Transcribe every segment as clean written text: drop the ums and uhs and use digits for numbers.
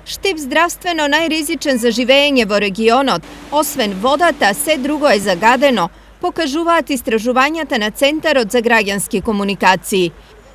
Štip zdravstveno najrizičen za živejenje во регионот, освен водата, се друго е загадено, покажуваат истражувањата на Центарот за граѓански комуникации.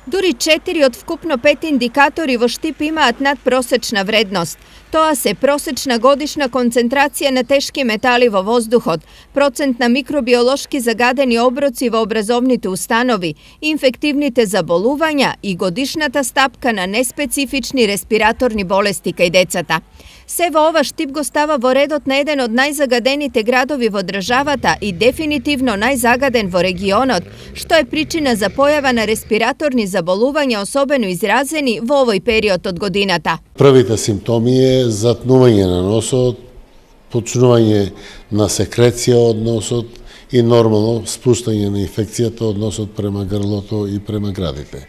Дури 4 од вкупно 5 индикатори во Štip имаат надпросечна вредност. Тоа се просечна годишна концентрација на тешки метали во воздухот, процент на микробиолошки загадени оброци во образовните установи, инфективните заболувања и годишната стапка на неспецифични респираторни болести кај децата. Се во ова Štip го става во редот на еден од најзагадените градови во државата и дефинитивно најзагаден во регионот, што е причина за појава на респираторни заболувања особено изразени во овој период од годината. Првите симптоми е затнување на носот, почнување на секреција од носот и нормално спуштање на инфекцијата од носот према грлото и према градите.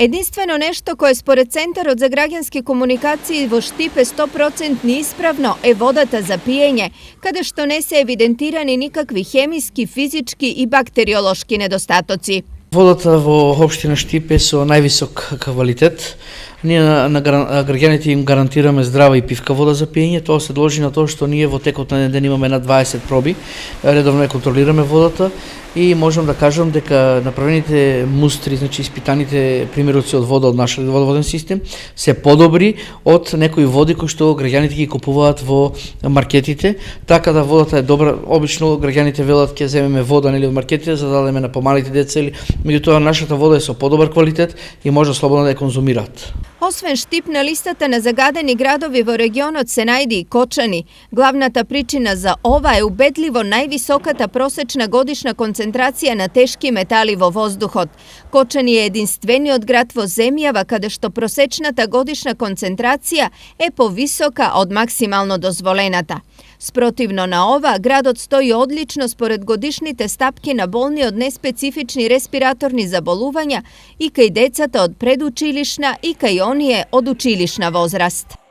Единствено нешто кое според Центарот за граѓански комуникации во Štip е 100% исправно е водата за пиење, каде што не се евидентирани никакви хемиски, физички и бактериолошки недостатоци. Водата во општина Štip е со највисок квалитет. Ние на граѓаните им гарантираме здрава и пивка вода за пиење. Тоа се дължи на тоа што ние во текот на ден имаме над 20 проби. Редовно ја контролираме водата и можам да кажам дека направените мустри, значи испитаните примероци од вода од нашиот водоводен систем се подобри од некои води кои што граѓаните ги купуваат во маркетите. Така да водата е добра. Обично граѓаните велат ќе земеме вода нели од маркетите за да дадеме на помалите деца или меѓутоа нашата вода е со подобар квалитет и може слободно да ја конзумираат. Освен Štip на листата на загадени градови во регионот се најде и Кочани. Главната причина за ова е убедливо највисоката просечна годишна концентрација на тешки метали во воздухот. Кочани е единствениот град во земјава каде што просечната годишна концентрација е повисока од максимално дозволената. Спротивно на ова, градот стои одлично според годишните стапки на болни од неспецифични респираторни заболувања и кај децата од предучилишна и кај оние од училишна возраст.